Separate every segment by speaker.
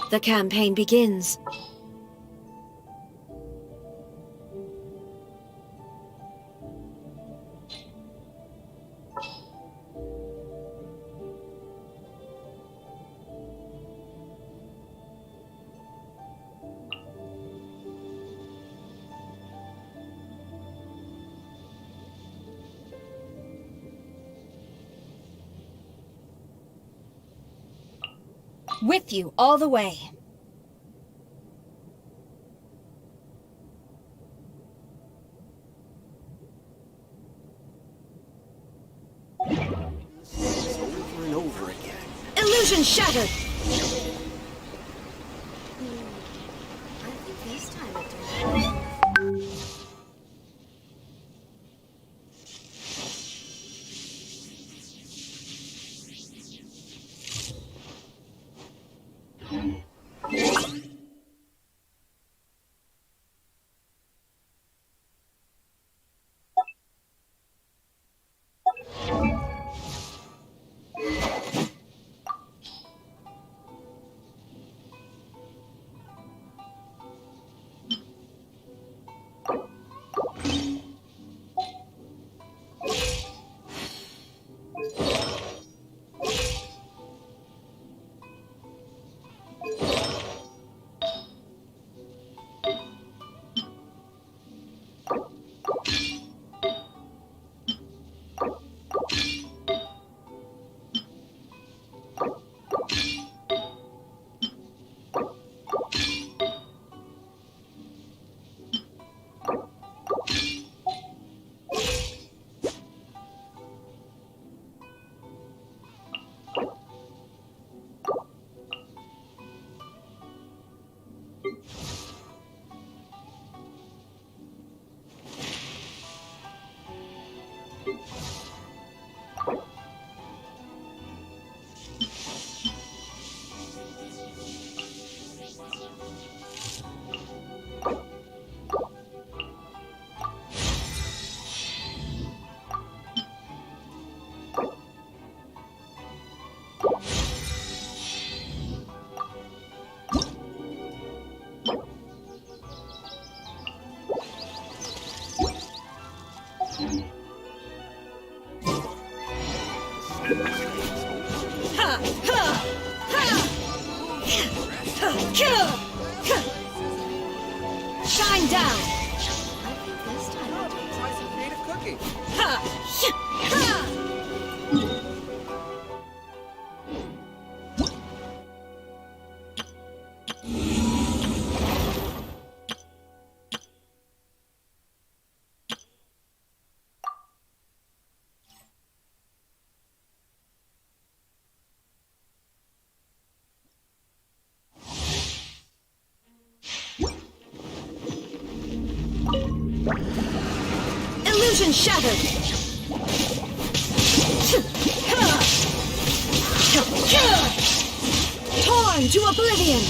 Speaker 1: The campaign begins. With you all the way.
Speaker 2: Over and over again.
Speaker 1: Illusion shattered!
Speaker 3: I think this time it did.
Speaker 1: Shine down!
Speaker 3: I think this time it did.
Speaker 2: Try some creative cooking.
Speaker 1: Illusion shattered! Torn to oblivion!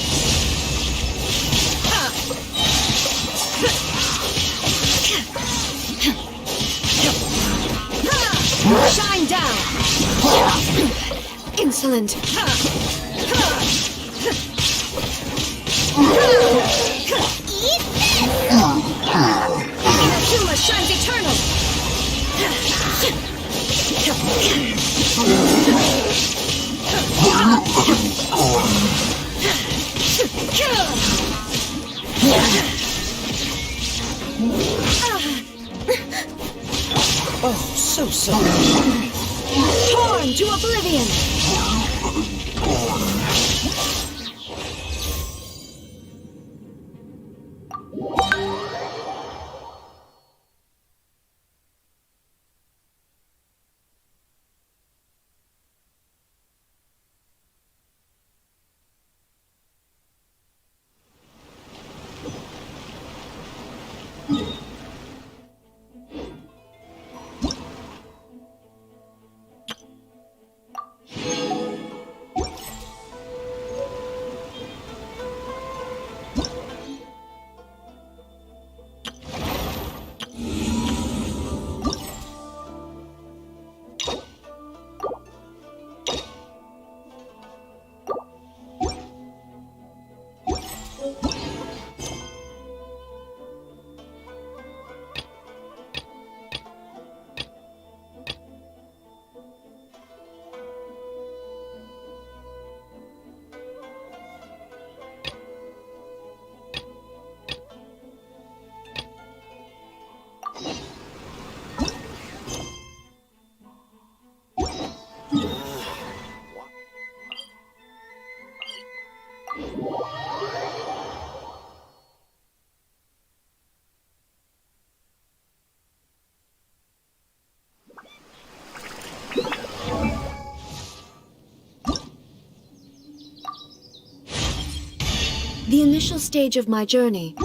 Speaker 1: Shine down!
Speaker 3: Insolent.
Speaker 1: Inazuma shines eternal!
Speaker 2: Oh, so sorry.
Speaker 1: Torn to oblivion!
Speaker 3: The initial stage of my journey.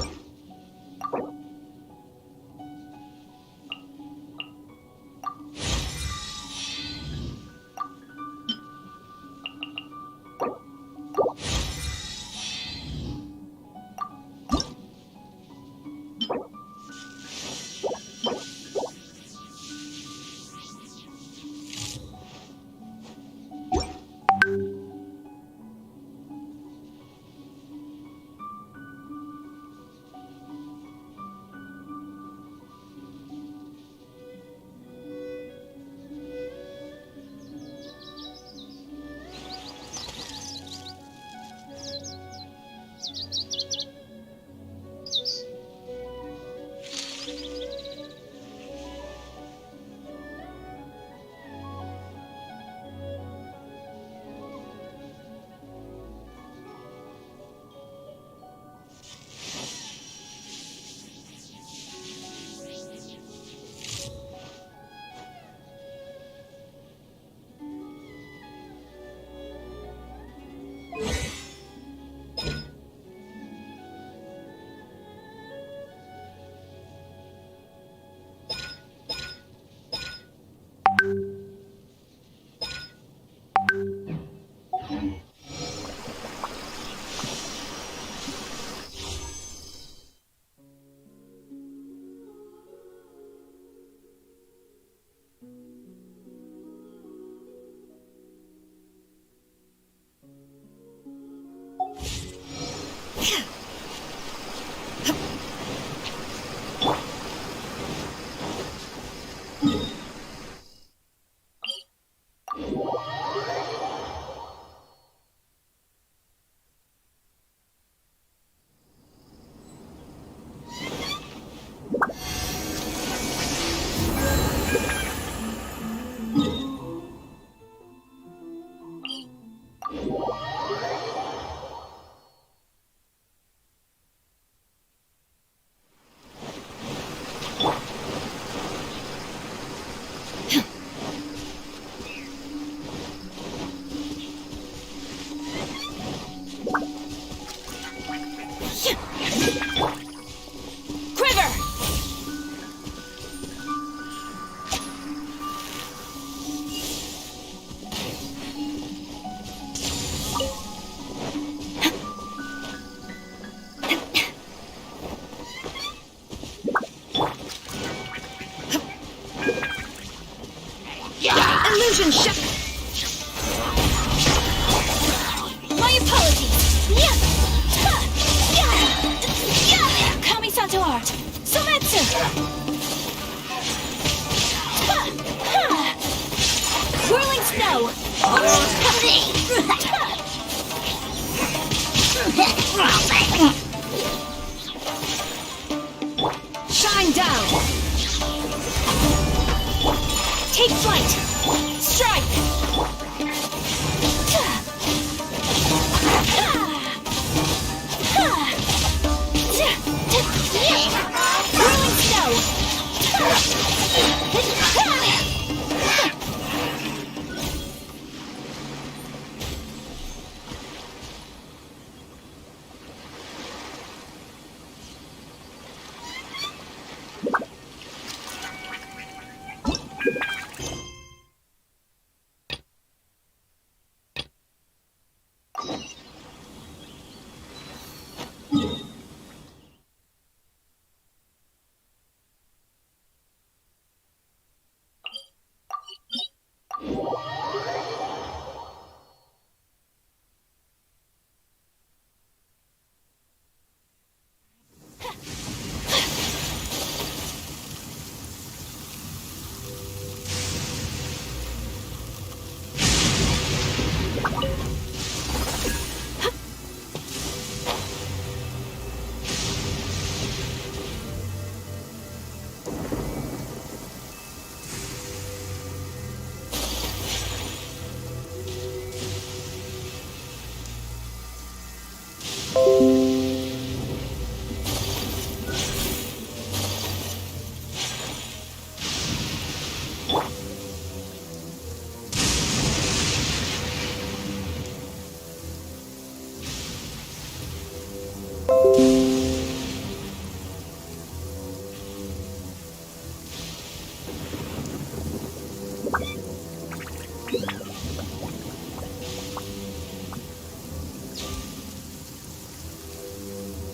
Speaker 1: Illusion shot. My apologies. Yeah. Ha. Yeah. Yeah. Kamisato art. Sometsu. Ha. Ha. Whirling snow. Shine down. Take flight. Strike. Whirling snow.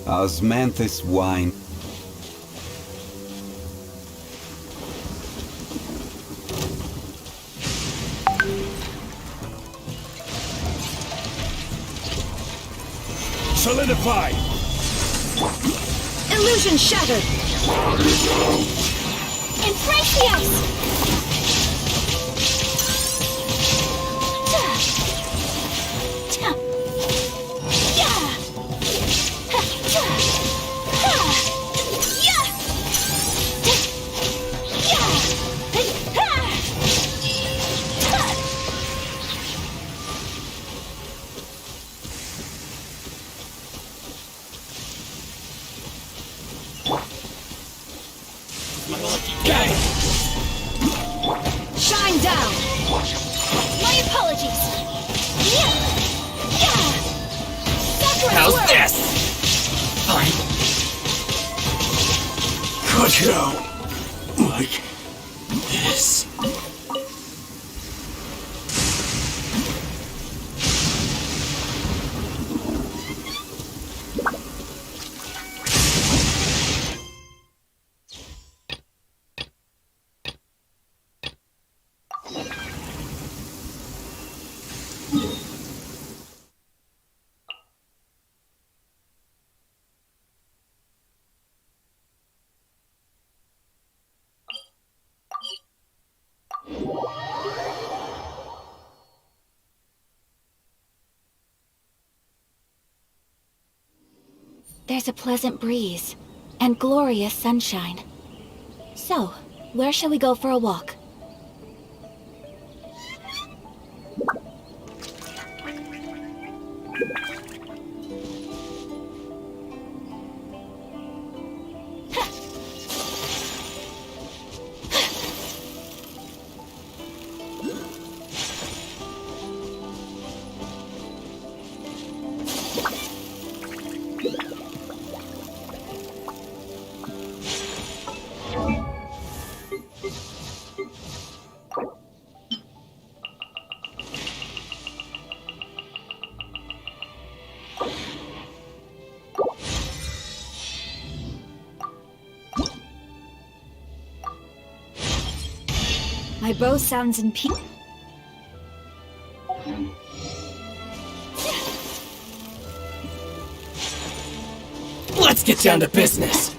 Speaker 4: Osmanthus wine.
Speaker 5: Solidify!
Speaker 1: Illusion shattered. Embrace the ice. Shine down. My apologies.
Speaker 5: How's this? Fine. Could you like this?
Speaker 3: There's a pleasant breeze and glorious sunshine. So, where shall we go for a walk? My bow sounds in peace.
Speaker 5: Let's get down to business.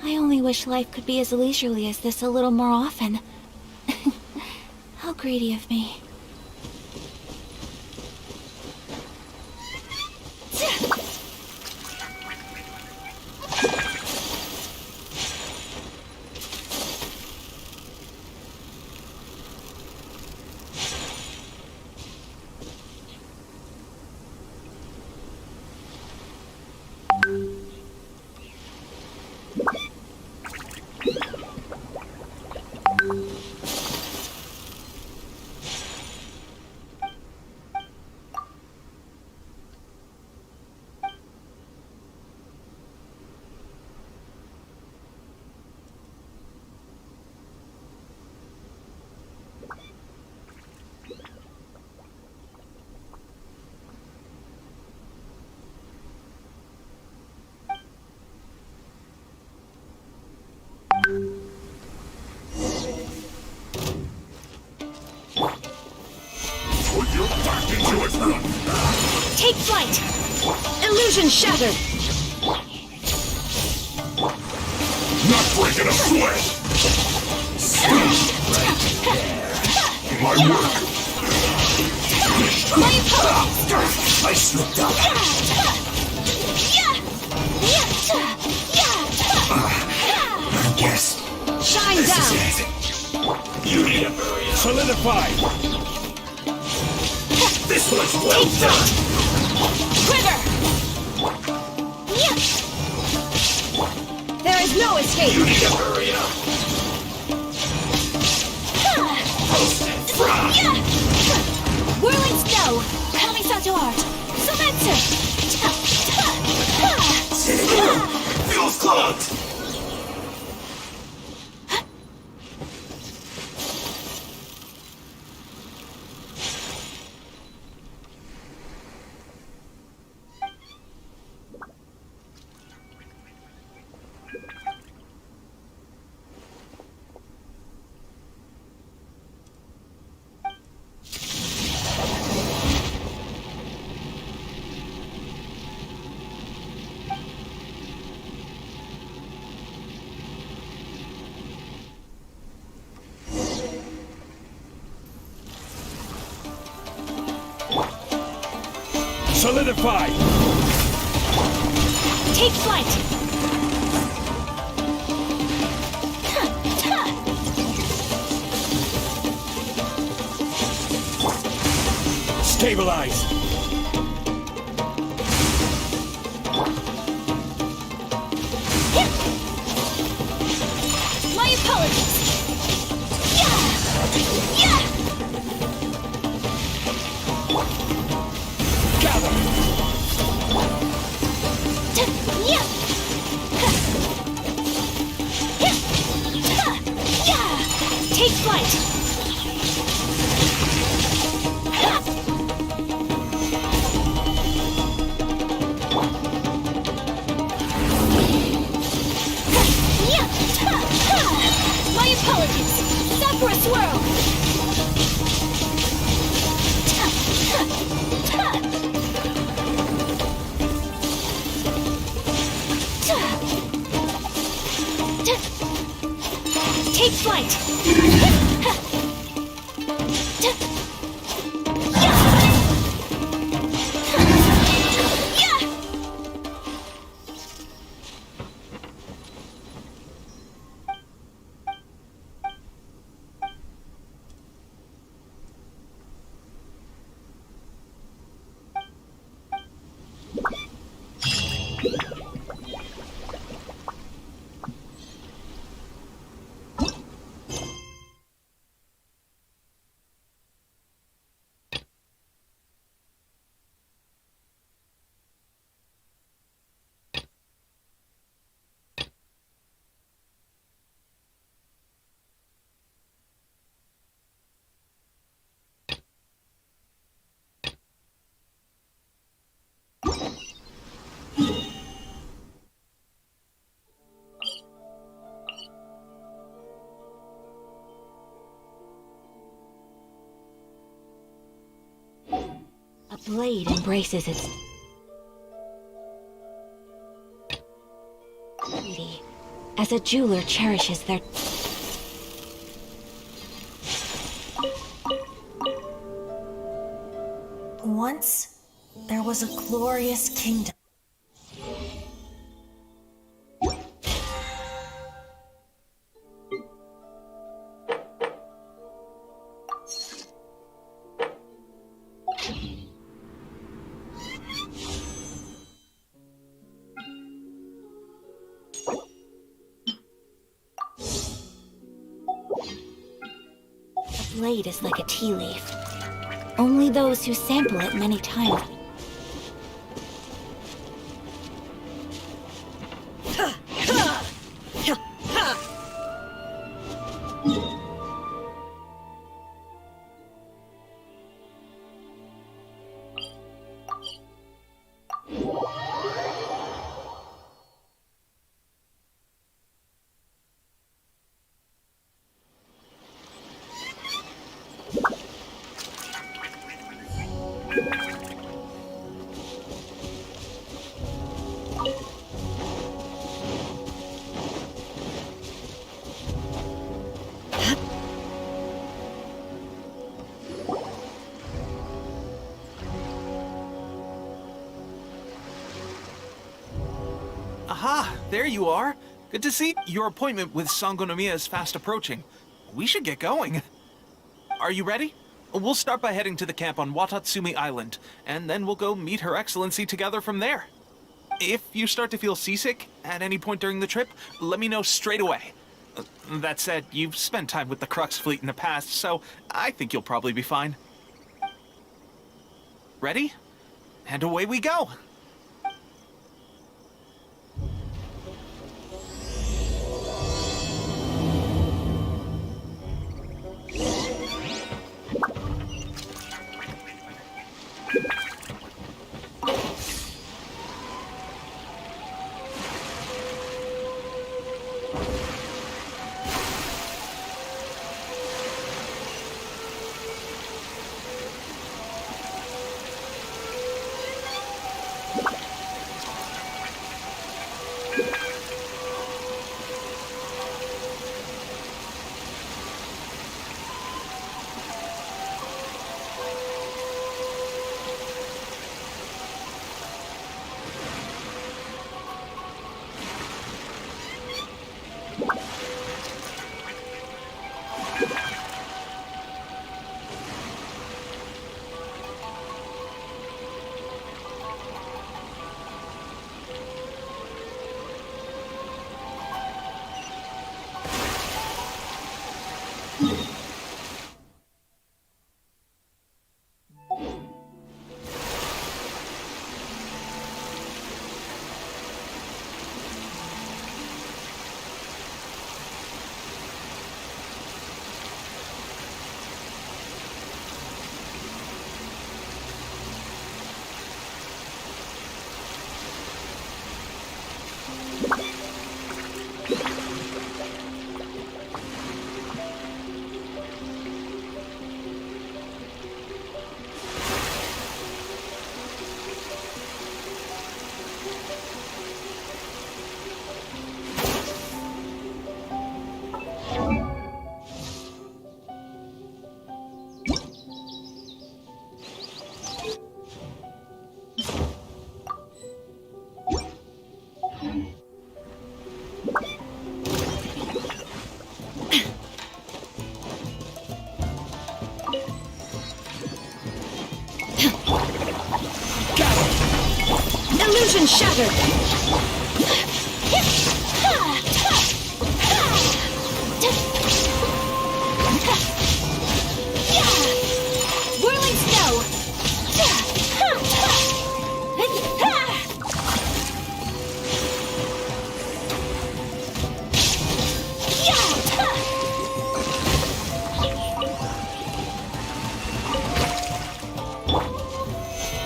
Speaker 3: I only wish life could be as leisurely as this a little more often. How greedy of me.
Speaker 1: Take flight! Illusion shattered!
Speaker 5: Not breaking a sweat! My work! I slipped up! I guess
Speaker 1: Shine
Speaker 5: this
Speaker 1: down!
Speaker 5: is it. You need a barrier. Solidify! This one's well done!
Speaker 1: Trigger! There is no escape!
Speaker 5: You need a barrier. Post and fry!
Speaker 1: Whirling snow! Kamisato art! Sumetsu!
Speaker 5: Feels clogged! Solidify!
Speaker 1: Take flight!
Speaker 5: Stabilize!
Speaker 1: My apologies! Yeah! Yeah!
Speaker 5: Gather!
Speaker 1: Yeah! Yeah! Take flight! My apologies! Stop for a swirl! Take flight!
Speaker 3: A blade embraces its beauty, as a jeweler cherishes their...
Speaker 6: Once, there was a glorious kingdom.
Speaker 3: The blade is like a tea leaf. Only those who sample it many times.
Speaker 2: Aha! There you are! Good to see your appointment with Sangonomiya is fast approaching. We should get going. Are you ready? We'll start by heading to the camp on Watatsumi Island, and then we'll go meet Her Excellency together from there. If you start to feel seasick at any point during the trip, let me know straight away. That said, you've spent time with the Crux fleet in the past, so I think you'll probably be fine. Ready? And away we go!
Speaker 1: Illusion shattered! Whirling snow!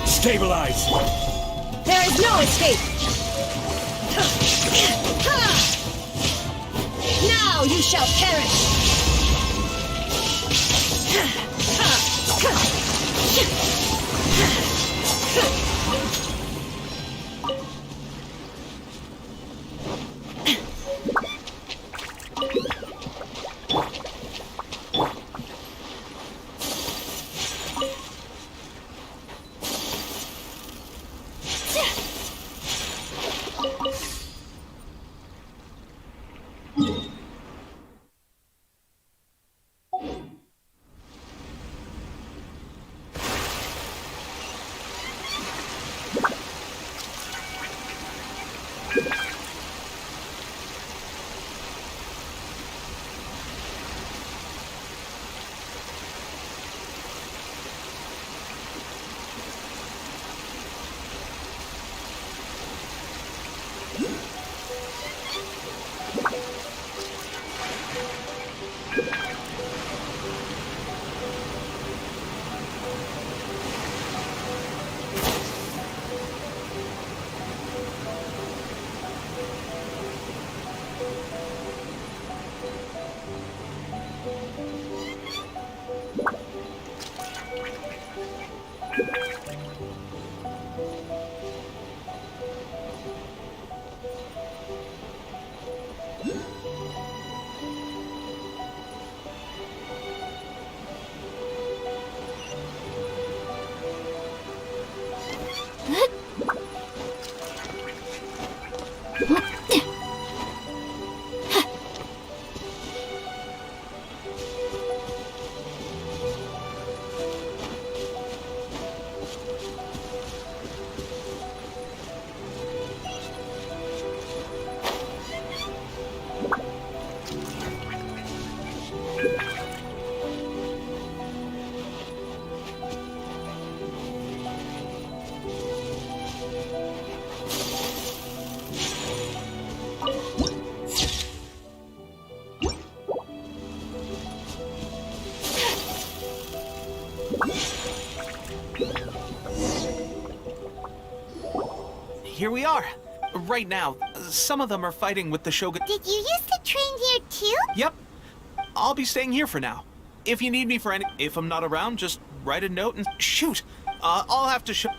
Speaker 5: Stabilize!
Speaker 1: There is no escape! Now you shall perish!
Speaker 2: Here we are. Right now, some of them are fighting with the Shogun.
Speaker 3: Did you used to train here too?
Speaker 2: Yep. I'll be staying here for now. If you need me for any... If I'm not around, just write a note and... Shoot! I'll have to show...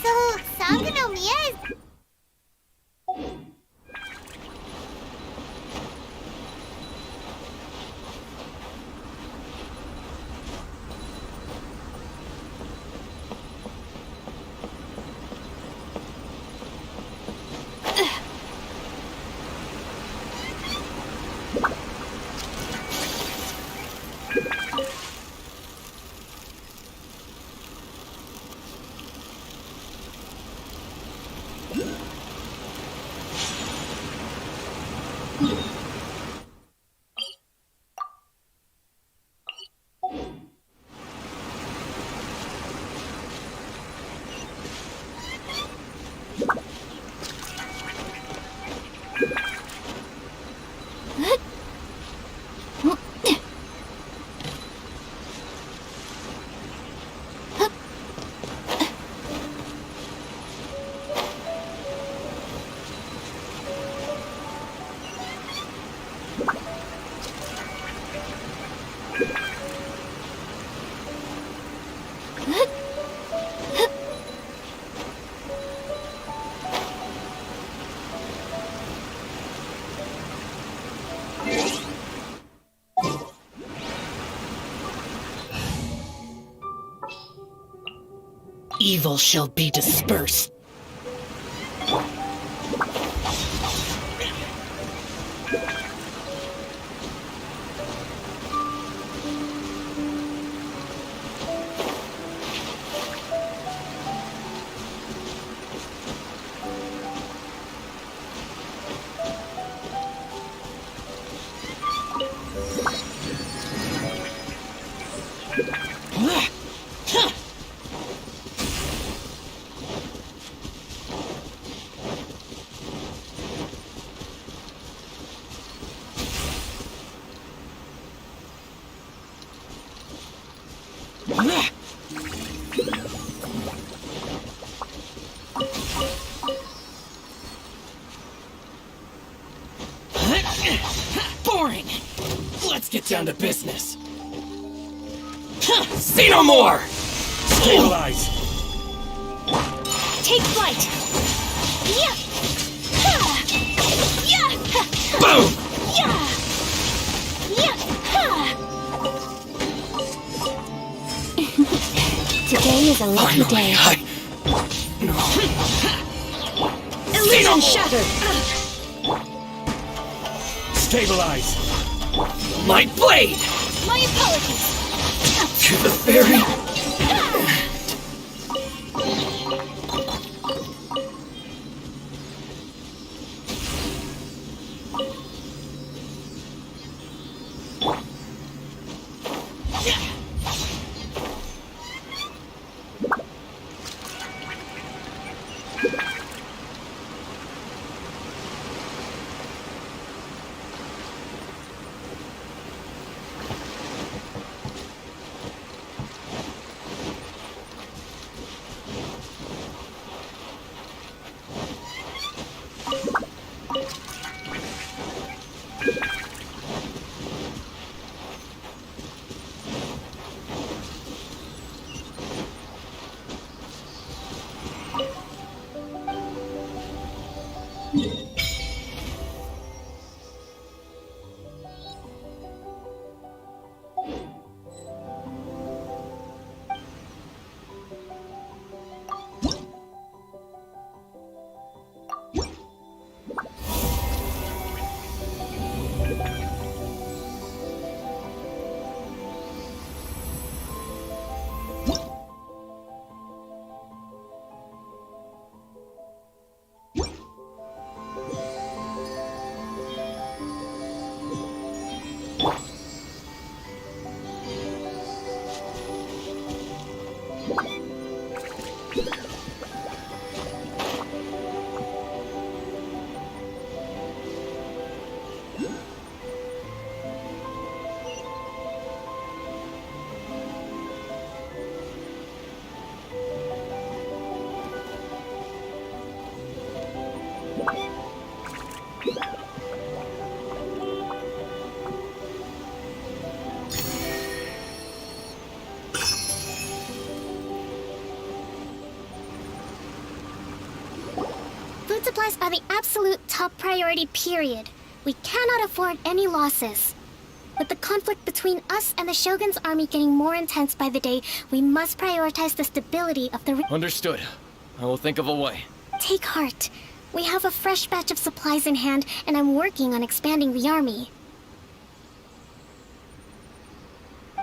Speaker 3: So, Sangha no Miya is...
Speaker 7: Evil shall be dispersed. Boring! Let's get down to business. See no more!
Speaker 5: Stabilize!
Speaker 1: Take flight! Yeah! Ha! Yeah!
Speaker 7: Boom!
Speaker 1: Yeah! Yeah! Ha!
Speaker 3: Today is a lucky day.
Speaker 1: Illusion shattered!
Speaker 5: Stabilize!
Speaker 7: My blade!
Speaker 1: My apologies!
Speaker 7: To the fairy!
Speaker 8: Food supplies are the absolute top priority, period. We cannot afford any losses. With the conflict between us and the Shogun's army getting more intense by the day, we must prioritize the stability of the
Speaker 7: Understood. I will think of a way.
Speaker 8: Take heart. We have a fresh batch of supplies in hand, and I'm working on expanding the army.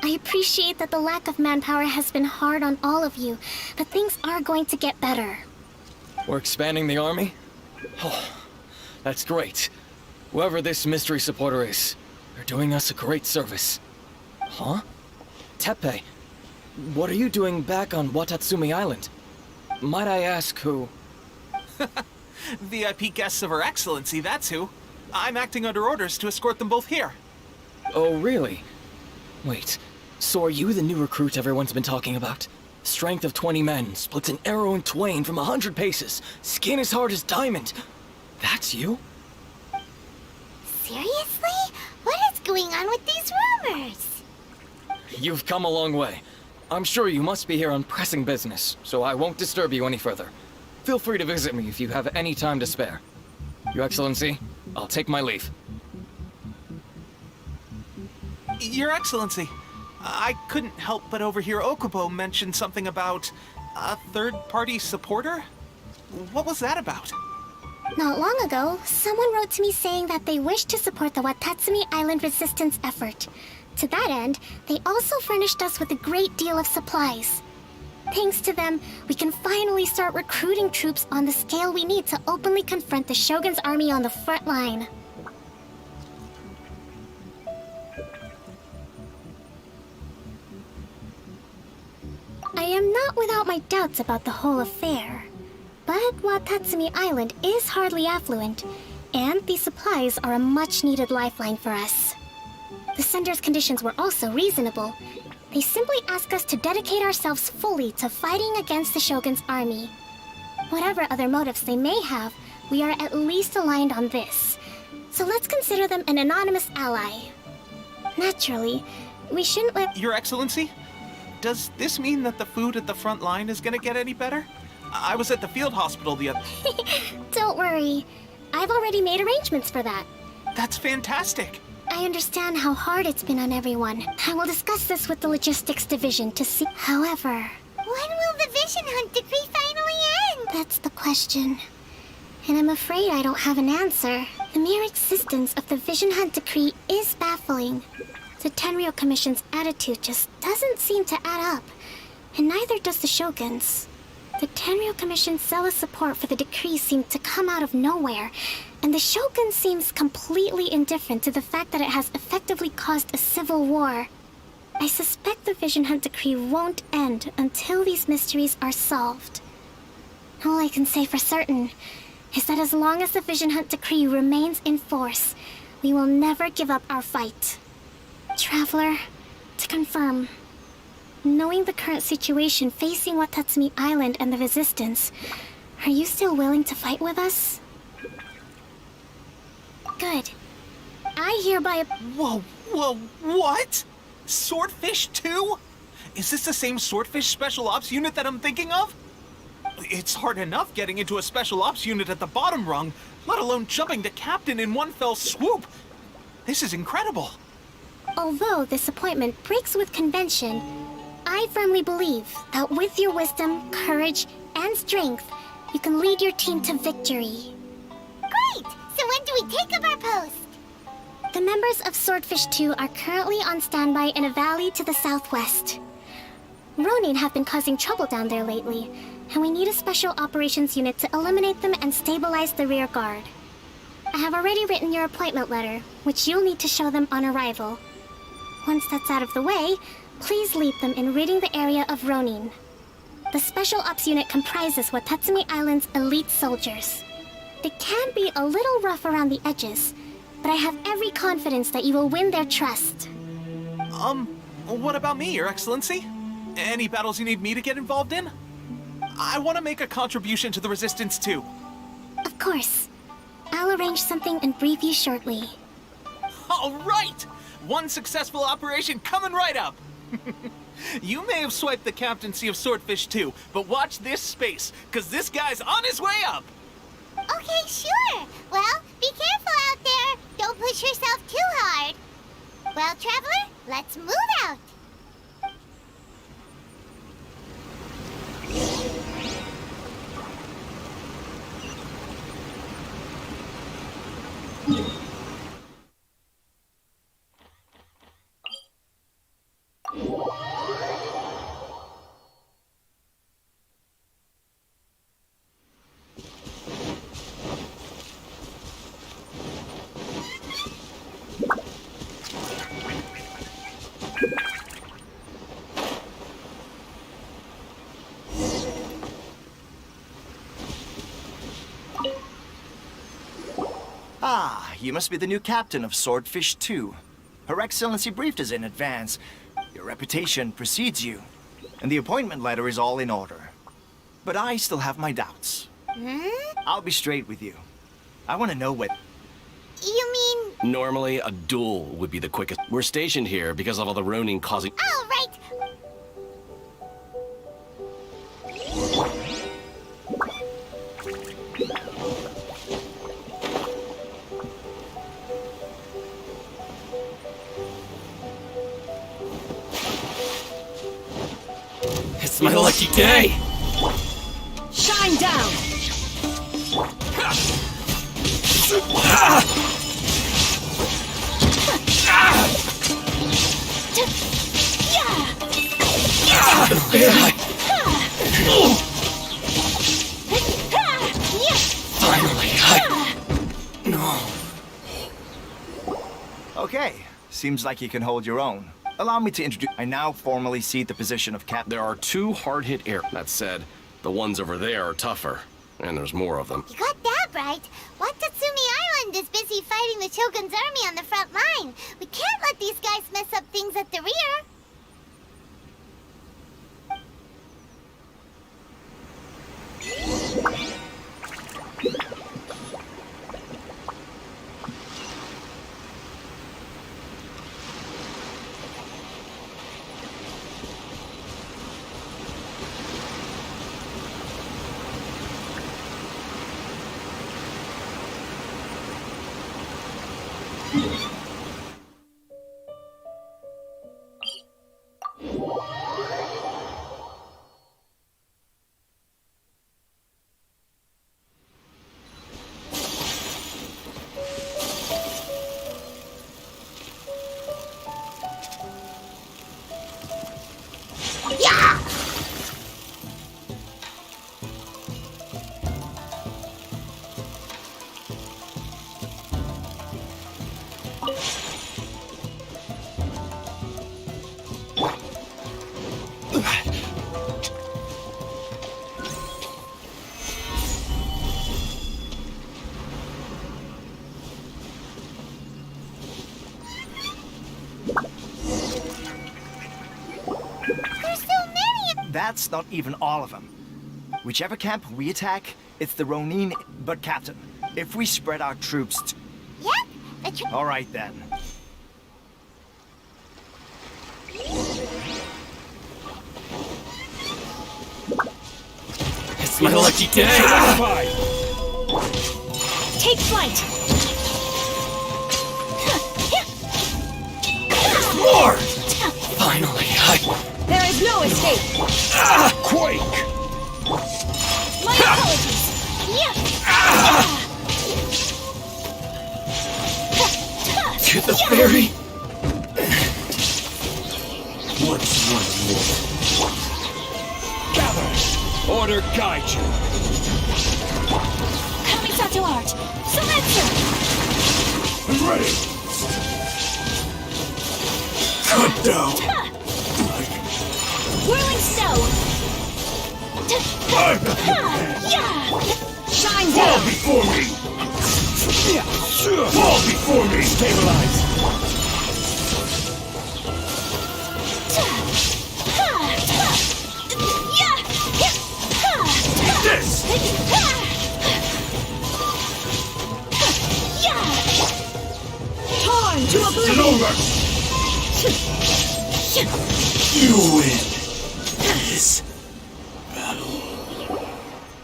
Speaker 8: I appreciate that the lack of manpower has been hard on all of you, but things are going to get better.
Speaker 7: We're expanding the army? Oh, that's great. Whoever this mystery supporter is, they're doing us a great service. Huh? Teppei, what are you doing back on Watatsumi Island? Might I ask who?
Speaker 2: VIP guests of Her Excellency, that's who. I'm acting under orders to escort them both here.
Speaker 7: Oh, really? Wait, so are you the new recruit everyone's been talking about? Strength of 20 men, splits an arrow in twain from 100 paces, skin as hard as diamond. That's you?
Speaker 8: Seriously? What is going on with these rumors?
Speaker 7: You've come a long way. I'm sure you must be here on pressing business, so I won't disturb you any further. Feel free to visit me if you have any time to spare. Your Excellency, I'll take my leave.
Speaker 2: Your Excellency, I couldn't help but overhear Okubo mention something about a third-party supporter? What was that about?
Speaker 8: Not long ago, someone wrote to me saying that they wish to support the Watatsumi Island resistance effort. To that end, they also furnished us with a great deal of supplies. Thanks to them, we can finally start recruiting troops on the scale we need to openly confront the Shogun's army on the front line. I am not without my doubts about the whole affair. But Watatsumi Island is hardly affluent, and these supplies are a much-needed lifeline for us. The sender's conditions were also reasonable. They simply ask us to dedicate ourselves fully to fighting against the Shogun's army. Whatever other motives they may have, we are at least aligned on this. So let's consider them an anonymous ally. Naturally, we shouldn't let—
Speaker 2: Your Excellency, does this mean that the food at the front line is gonna get any better? I was at the field hospital the other—
Speaker 8: Don't worry. I've already made arrangements for that.
Speaker 2: That's fantastic!
Speaker 8: I understand how hard it's been on everyone. I will discuss this with the logistics division to see. However, when will the Vision Hunt decree finally end? That's the question. And I'm afraid I don't have an answer. The mere existence of the Vision Hunt decree is baffling. The Tenryou Commission's attitude just doesn't seem to add up. And neither does the Shogun's. The Tenryou Commission's zealous support for the decree seemed to come out of nowhere, and the Shogun seems completely indifferent to the fact that it has effectively caused a civil war. I suspect the Vision Hunt decree won't end until these mysteries are solved. All I can say for certain is that as long as the Vision Hunt decree remains in force, we will never give up our fight. Traveler, to confirm, knowing the current situation facing Watatsumi Island and the Resistance, are you still willing to fight with us? Good. I hereby—
Speaker 2: Whoa, what? Swordfish 2? Is this the same Swordfish Special Ops unit that I'm thinking of? It's hard enough getting into a Special Ops unit at the bottom rung, let alone jumping to Captain in one fell swoop. This is incredible.
Speaker 8: Although this appointment breaks with convention, I firmly believe that with your wisdom, courage, and strength, you can lead your team to victory. Great! So when do we take up our post? The members of Swordfish 2 are currently on standby in a valley to the southwest. Ronin have been causing trouble down there lately, and we need a special operations unit to eliminate them and stabilize the rear guard. I have already written your appointment letter, which you'll need to show them on arrival. Once that's out of the way, please lead them in ridding the area of Ronin. The Special Ops unit comprises Watatsumi Island's elite soldiers. They can be a little rough around the edges, but I have every confidence that you will win their trust.
Speaker 2: What about me, Your Excellency? Any battles you need me to get involved in? I want to make a contribution to the Resistance too.
Speaker 8: Of course. I'll arrange something and brief you shortly.
Speaker 2: All right! One successful operation coming right up! You may have swiped the captaincy of Swordfish 2, but watch this space, because this guy's on his way up!
Speaker 8: Okay, sure. Well, be careful out there. Don't push yourself too hard. Well, Traveler, let's move out.
Speaker 9: you must be the new captain of Swordfish 2. Her Excellency briefed us in advance. Your reputation precedes you, and the appointment letter is all in order. But I still have my doubts. I'll be straight with you. I want to know what...
Speaker 8: You mean...
Speaker 5: Normally, a duel would be the quickest. We're stationed here because of all the Ronin causing...
Speaker 8: Oh, right!
Speaker 7: It's my lucky day!
Speaker 1: Shine down!
Speaker 7: Finally, No.
Speaker 9: Okay, seems like you can hold your own. Allow me to introduce... I now formally cede the position of captain.
Speaker 5: There are 2 hard-hit air. That said, the ones over there are tougher, and there's more of them.
Speaker 8: You got that right. Watatsumi Island is busy fighting the Shogun's army on the front line. We can't let these guys mess up things at the rear.
Speaker 9: That's not even all of them. Whichever camp we attack, it's the Ronin. But Captain, if we spread our troops...
Speaker 8: Yep,
Speaker 9: All right then.
Speaker 7: It's my lucky day!
Speaker 1: Take flight!
Speaker 7: More! Finally,
Speaker 1: There is no escape!
Speaker 5: Quake!
Speaker 1: My apologies!
Speaker 7: To the ferry!
Speaker 5: What's one more? Gather! Order guide you!
Speaker 1: Kamisato art! Surrender!
Speaker 5: I'm ready! Cut down!
Speaker 1: Whirling snow! Shine
Speaker 5: Fall
Speaker 1: down!
Speaker 5: before me! Fall before me! Stabilize! This!
Speaker 1: Torn to
Speaker 5: It's
Speaker 1: oblivion!
Speaker 5: over! You win! This battle.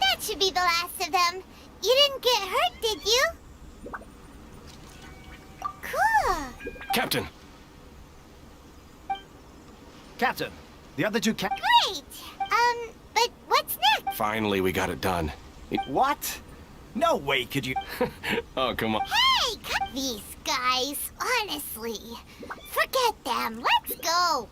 Speaker 8: that should be the last of them. You didn't get hurt, did you? Cool.
Speaker 5: Captain!
Speaker 9: Captain, the other 2 cap...
Speaker 8: Great. But what's next?
Speaker 5: Finally, we got it done.
Speaker 9: What? No way could you...
Speaker 5: Oh, come on.
Speaker 8: Hey, cut these guys. Honestly. Forget them. Let's go.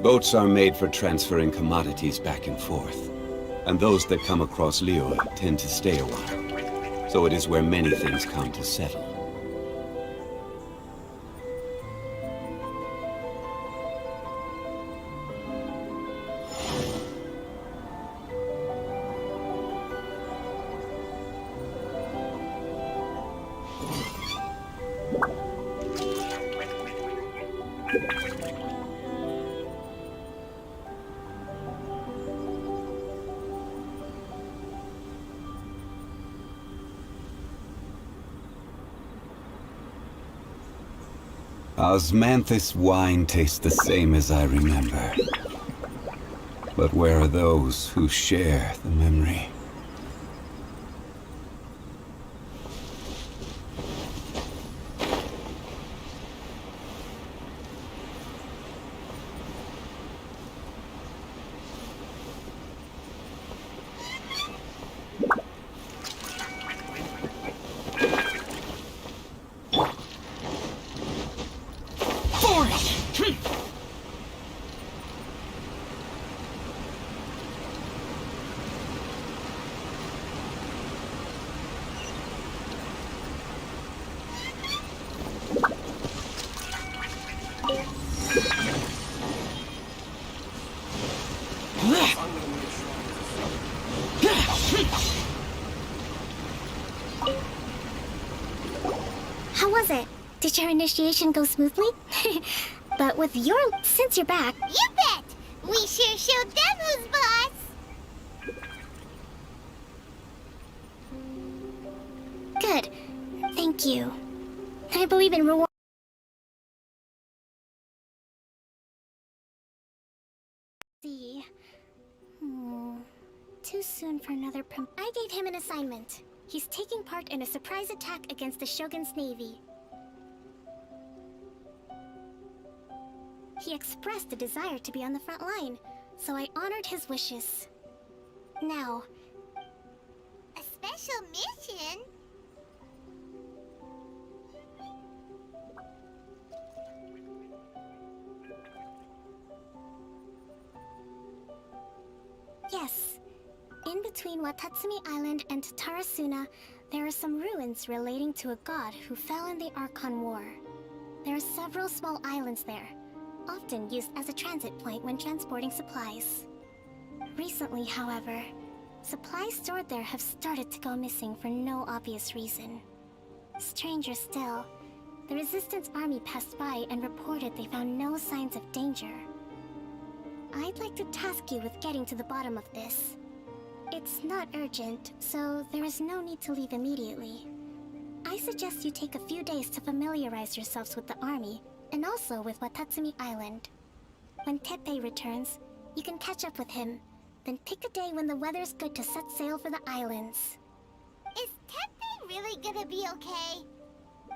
Speaker 4: Boats are made for transferring commodities back and forth. And those that come across Liyue tend to stay a while. So it is where many things come to settle. Osmanthus wine tastes the same as I remember. But where are those who share the memory?
Speaker 8: How was it? Did your initiation go smoothly? But since you're back...
Speaker 1: You bet! We sure showed them who's boss!
Speaker 8: Good. Thank you. I believe in reward... See... Too soon for another I gave him an assignment. He's taking part in a surprise attack against the Shogun's navy. He expressed a desire to be on the front line, so I honored his wishes. Now...
Speaker 1: A special mission?
Speaker 8: Yes. In between Watatsumi Island and Tarasuna, there are some ruins relating to a god who fell in the Archon War. There are several small islands there, often used as a transit point when transporting supplies. Recently, however, supplies stored there have started to go missing for no obvious reason. Stranger still, the Resistance army passed by and reported they found no signs of danger. I'd like to task you with getting to the bottom of this. It's not urgent, so there is no need to leave immediately. I suggest you take a few days to familiarize yourselves with the army, and also with Watatsumi Island. When Teppei returns, you can catch up with him, then pick a day when the weather's good to set sail for the islands.
Speaker 1: Is Teppei really gonna be okay?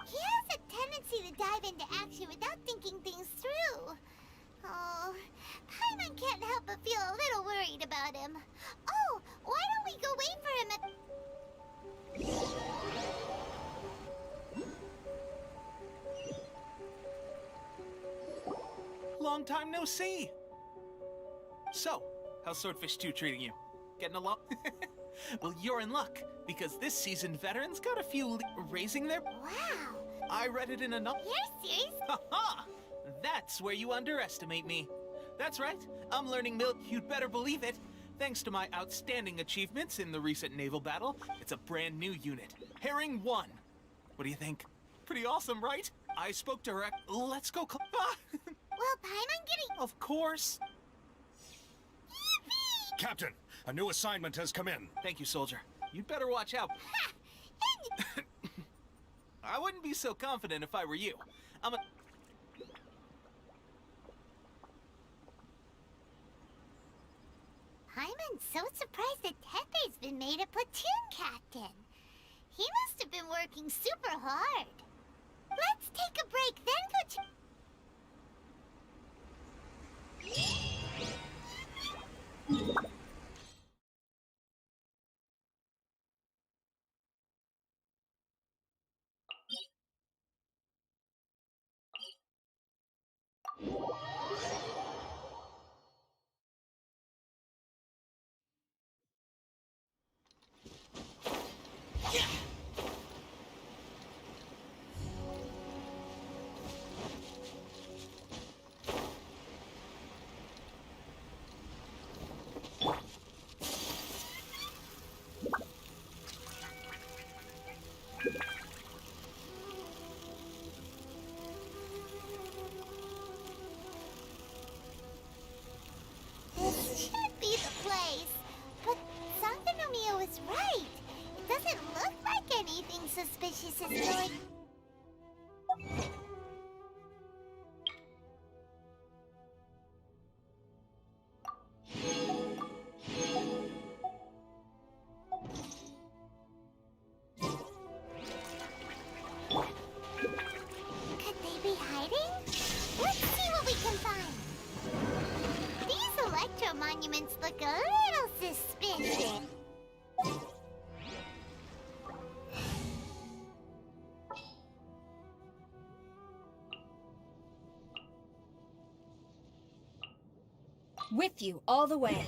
Speaker 1: He has a tendency to dive into action without thinking things through. Oh, Paimon can't help but feel a little worried about him. Oh, why don't we go wait for him
Speaker 2: Long time no see! So, how's Swordfish 2 treating you? Getting along? Well, you're in luck, because this seasoned veterans got a few raising their...
Speaker 1: Wow!
Speaker 2: I read it in a novel.
Speaker 1: You're serious?
Speaker 2: Ha-ha! That's where you underestimate me. That's right, I'm learning milk, you'd better believe it. Thanks to my outstanding achievements in the recent naval battle, it's a brand new unit, Herring 1. What do you think? Pretty awesome, right? I spoke to her. Let's go.
Speaker 1: Will Paimon getting...
Speaker 2: Of course.
Speaker 1: Yippee!
Speaker 10: Captain, a new assignment has come in.
Speaker 2: Thank you, soldier. You'd better watch out.
Speaker 1: Ha!
Speaker 2: I wouldn't be so confident if I were you. I'm a...
Speaker 1: Paimon's so surprised that Teppei's been made a platoon captain. He must have been working super hard. Let's take a break, then go to... hiding? Let's see what we can find. These electro monuments look a little suspicious.
Speaker 6: With you all the way.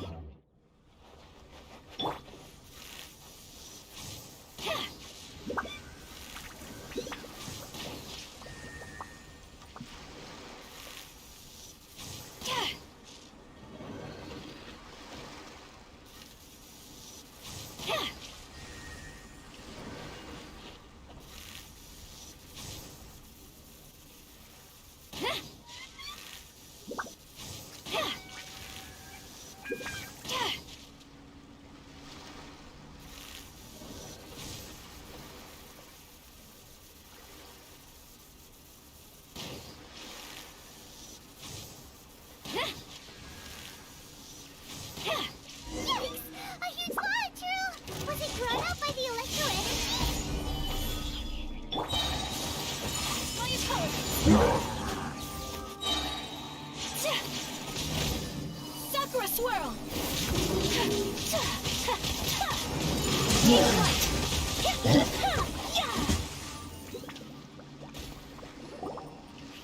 Speaker 1: Yikes! A huge launcher! Was it grown out by the electro energy? My apologies.
Speaker 6: Sakura swirl!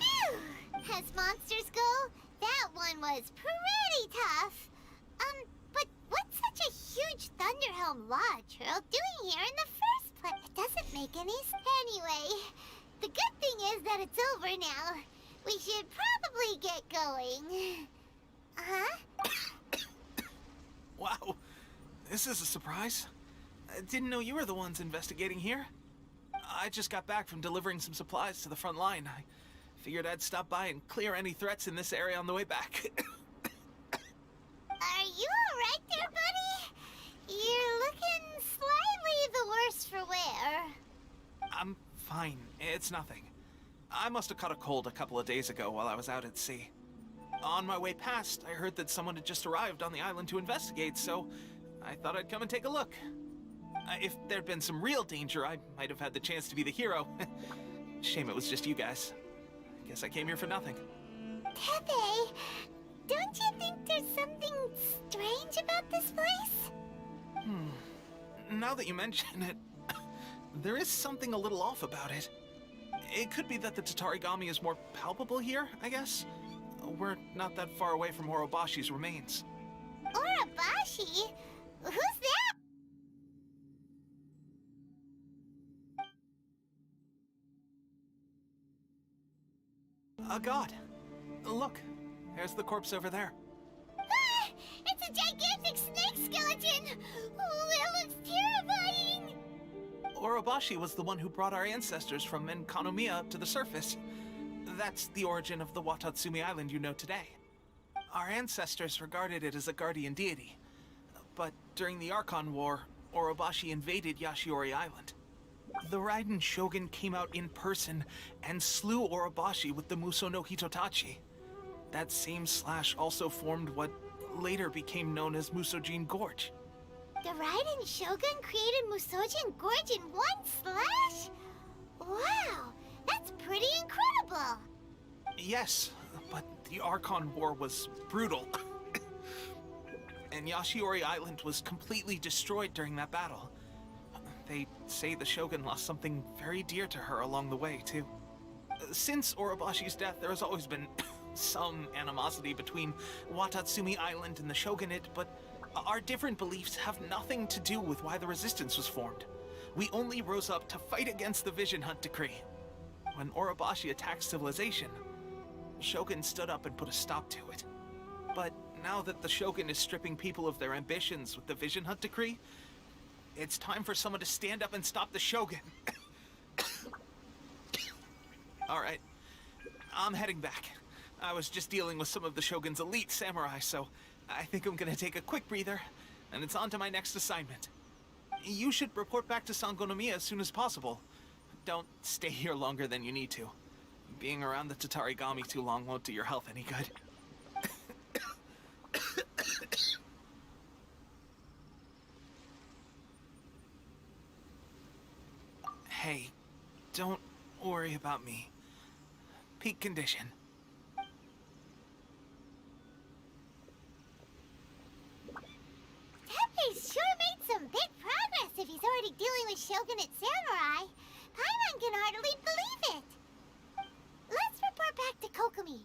Speaker 1: Phew! As monsters go, that one was pretty tough. But what's such a huge Thunderhelm Lodge Earl doing here in the first place? It doesn't make any sense. Anyway, the good thing is that it's over now. We should probably get going. Huh?
Speaker 2: Wow, this is a surprise. I didn't know you were the ones investigating here. I just got back from delivering some supplies to the front line. I figured I'd stop by and clear any threats in this area on the way back.
Speaker 1: Are you alright there, buddy? You're looking slightly the worse for wear.
Speaker 2: I'm fine. It's nothing. I must have caught a cold a couple of days ago while I was out at sea. On my way past, I heard that someone had just arrived on the island to investigate, so I thought I'd come and take a look. If there'd been some real danger, I might have had the chance to be the hero. Shame it was just you guys. Guess I came here for nothing.
Speaker 1: Pepe, don't you think there's something strange about this place?
Speaker 2: Now that you mention it, there is something a little off about it. It could be that the Tatarigami is more palpable here, I guess. We're not that far away from Orobashi's remains.
Speaker 1: Orobashi? Who's that?
Speaker 2: A god. Look, there's the corpse over there.
Speaker 1: Ah, it's a gigantic snake skeleton! Oh, it looks terrifying!
Speaker 2: Orobashi was the one who brought our ancestors from Enkanomiya up to the surface. That's the origin of the Watatsumi Island you know today. Our ancestors regarded it as a guardian deity. But during the Archon War, Orobashi invaded Yashiori Island. The Raiden Shogun came out in person and slew Orobashi with the Muso no Hitotachi. That same slash also formed what later became known as Musojin Gorge.
Speaker 1: The Raiden Shogun created Musojin Gorge in one slash? Wow, that's pretty incredible!
Speaker 2: Yes, but the Archon War was brutal. And Yashiori Island was completely destroyed during that battle. They say the Shogun lost something very dear to her along the way, too. Since Orobashi's death, there has always been some animosity between Watatsumi Island and the Shogunate, but our different beliefs have nothing to do with why the resistance was formed. We only rose up to fight against the Vision Hunt Decree. When Orobashi attacked civilization, Shogun stood up and put a stop to it. But now that the Shogun is stripping people of their ambitions with the Vision Hunt Decree, it's time for someone to stand up and stop the Shogun. Alright, I'm heading back. I was just dealing with some of the Shogun's elite samurai, so I think I'm gonna take a quick breather, and it's on to my next assignment. You should report back to Sangonomiya as soon as possible. Don't stay here longer than you need to. Being around the Tatarigami too long won't do your health any good. Hey, don't worry about me. peak condition.
Speaker 1: Teppei's sure made some big progress if he's already dealing with Shogunate samurai. Paimon can hardly believe it. Let's report back to Kokomi.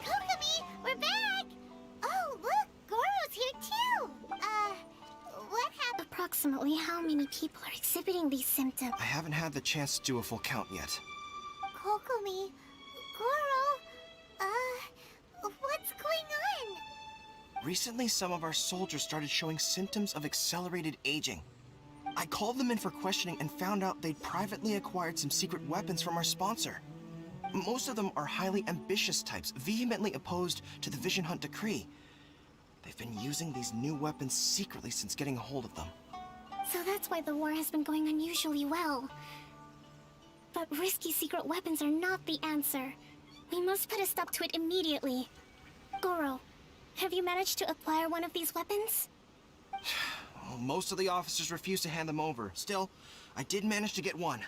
Speaker 1: Kokomi, we're back! Oh, look, Goro's here too! What happened?
Speaker 8: Approximately how many people are exhibiting these symptoms?
Speaker 9: I haven't had the chance to do a full count yet.
Speaker 1: Kokomi, Goro, what's going on?
Speaker 9: Recently, some of our soldiers started showing symptoms of accelerated aging. I called them in for questioning and found out they'd privately acquired some secret weapons from our sponsor. Most of them are highly ambitious types, vehemently opposed to the Vision Hunt decree. They've been using these new weapons secretly since getting a hold of them.
Speaker 8: So that's why the war has been going unusually well. But risky secret weapons are not the answer. We must put a stop to it immediately. Goro, have you managed to acquire one of these weapons?
Speaker 9: Well, most of the officers refuse to hand them over. Still, I did manage to get one.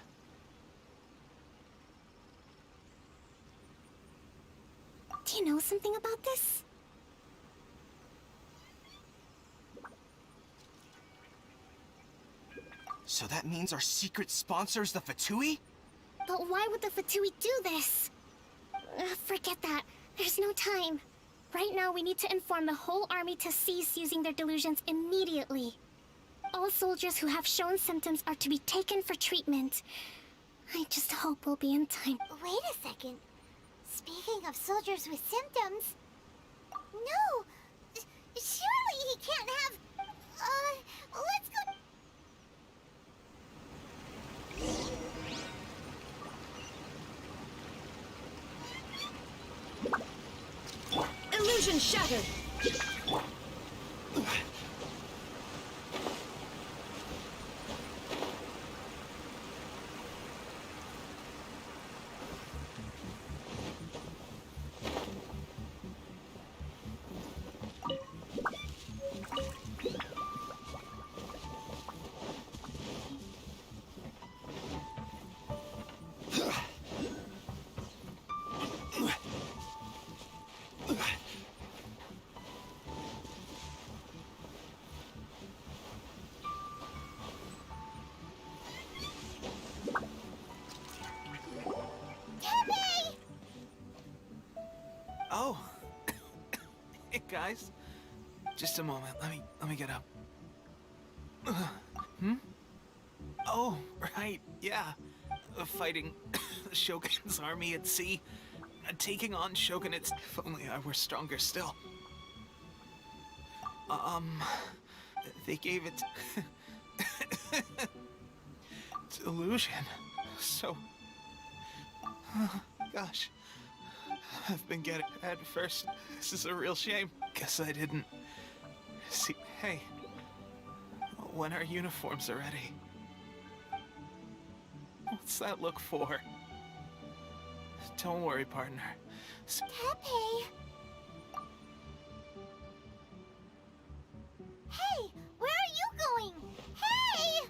Speaker 8: Do you know something about this?
Speaker 9: So that means our secret sponsor is the Fatui?
Speaker 8: But why would the Fatui do this? Forget that. There's no time. Right now, we need to inform the whole army to cease using their delusions immediately. All soldiers who have shown symptoms are to be taken for treatment. I just hope we'll be in time.
Speaker 1: Wait a second. Speaking of soldiers with symptoms... No! Surely he can't have... let's go...
Speaker 6: Illusion shattered!
Speaker 2: Oh. Hey, guys. Just a moment. Let me get up. Oh, right. Yeah. Fighting the Shogun's army at sea. Taking on Shogunates. If only I were stronger still. They gave it... delusion. So... gosh. I've been getting at first. This is a real shame. Guess I didn't... see... Hey. When our uniforms are ready. What's that look for? Don't worry, partner.
Speaker 1: Teppei! Hey! Where are you going? Hey!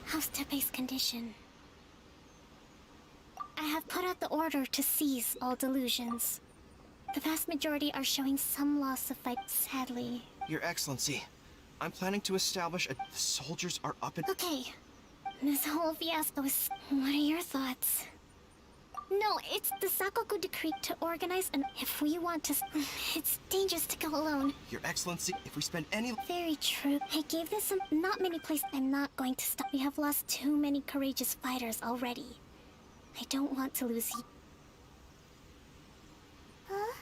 Speaker 8: How's Teppei's condition? I have put out the order to cease all delusions. The vast majority are showing some loss of fight, sadly.
Speaker 11: Your Excellency, I'm planning to establish a... The soldiers are up and...
Speaker 8: Okay, this whole fiasco is... What are your thoughts? No, it's the Sakoku decree to organize, and if we want to... It's dangerous to go alone.
Speaker 11: Your Excellency, if we spend any...
Speaker 8: Very true. I gave this some... Not many places. I'm not going to stop. We have lost too many courageous fighters already. I don't want to lose you.
Speaker 1: Huh?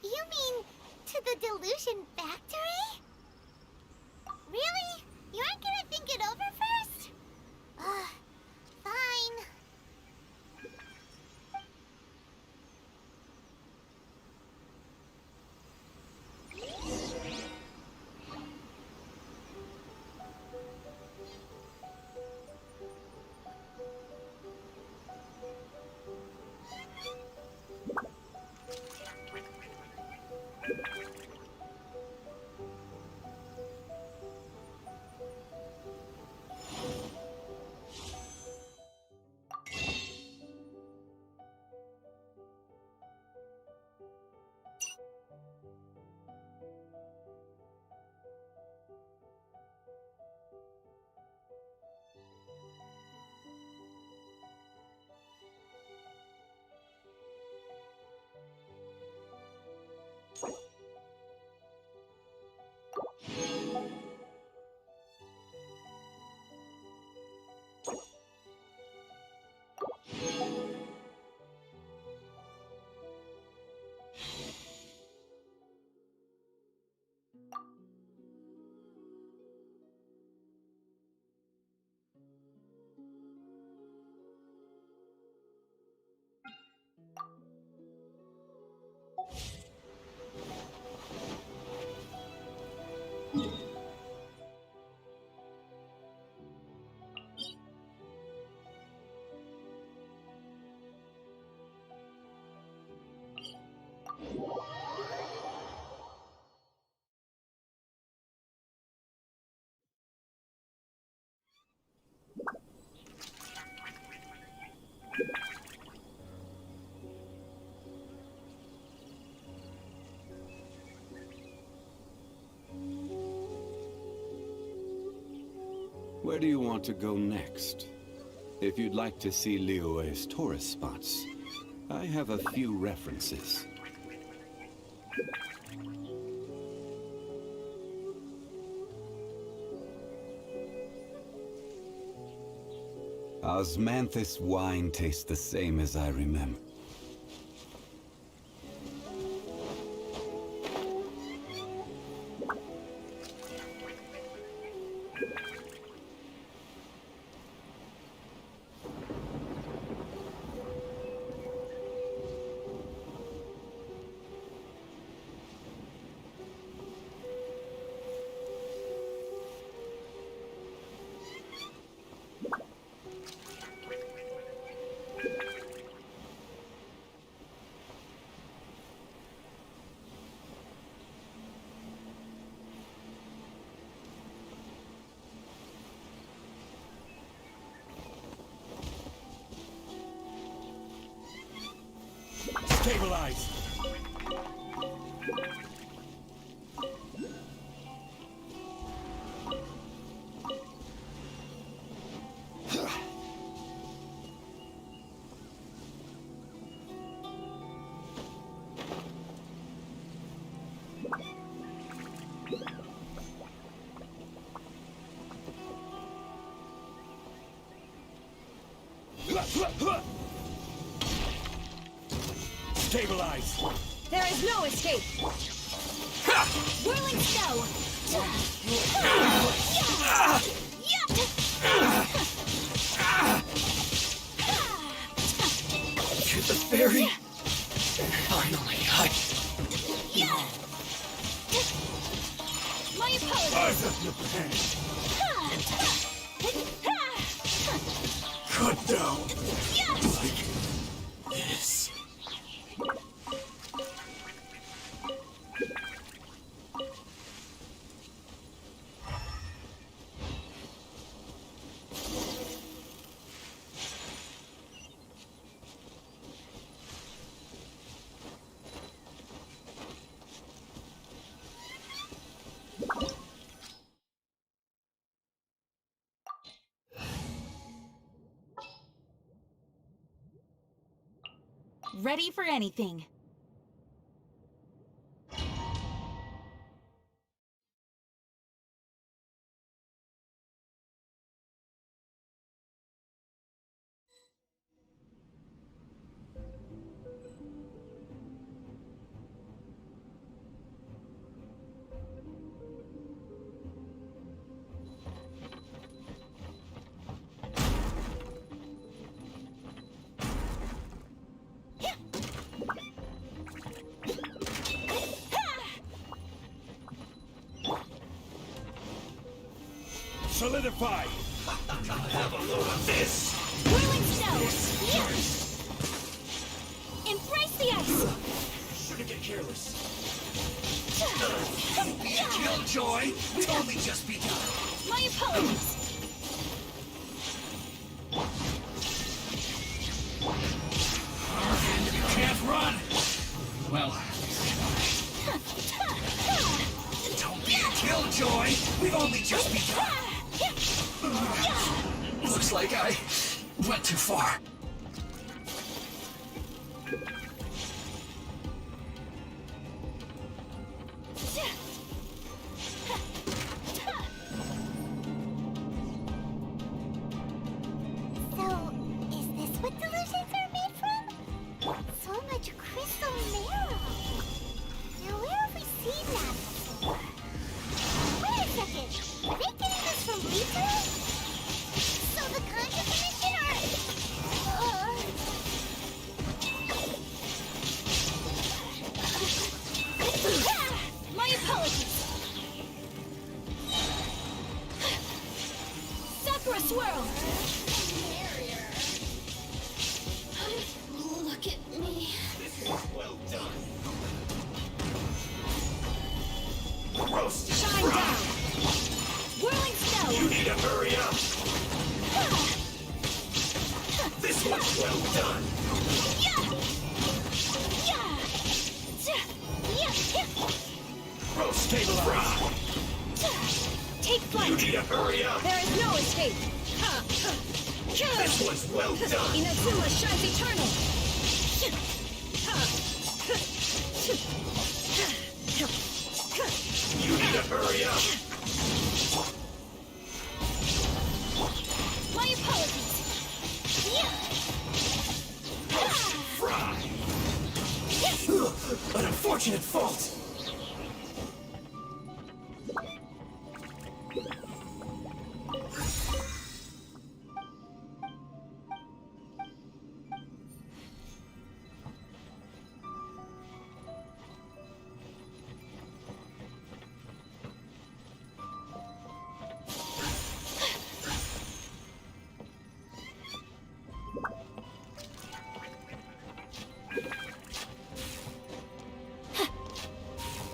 Speaker 1: You mean to the Delusion Factory? Really? You aren't gonna think it over first? Fine.
Speaker 4: Where do you want to go next? If you'd like to see Liyue's tourist spots, I have a few references. Osmanthus wine tastes the same as I remember.
Speaker 10: Stabilize! Stabilize!
Speaker 6: There is no escape!
Speaker 3: Whirling snow!
Speaker 7: To the ferry! Finally,
Speaker 3: My apologies!
Speaker 10: Eyes up your pants! Cut down! Like this.
Speaker 3: ready for anything.
Speaker 10: Solidify! Have a load of this!
Speaker 3: Whirling snow! Yeah. Embrace the ice!
Speaker 10: Shouldn't get careless.
Speaker 3: Yeah.
Speaker 10: Killjoy! We've only just begun.
Speaker 3: My apologies!
Speaker 10: You can't run! Well... Don't be a killjoy! We've only just begun! Looks like I went too far.
Speaker 1: So, is this what delusions are made from? So much crystal marrow. Now, where have we seen that before? Wait a second. Are they getting this from Lisa? So the Gacha Commission are...
Speaker 3: My apologies! Sakura swirl! Look at me.
Speaker 10: Well done.
Speaker 3: Shine down! Whirling snow!
Speaker 10: You need to hurry up! This one's well done! Roast stabilize!
Speaker 3: Take
Speaker 10: You
Speaker 3: flight!
Speaker 10: need to hurry up!
Speaker 3: There is no escape!
Speaker 10: This one's well done!
Speaker 3: Inazuma shines eternal!
Speaker 10: You need to hurry up!
Speaker 3: My apologies!
Speaker 10: Fry! An unfortunate fault!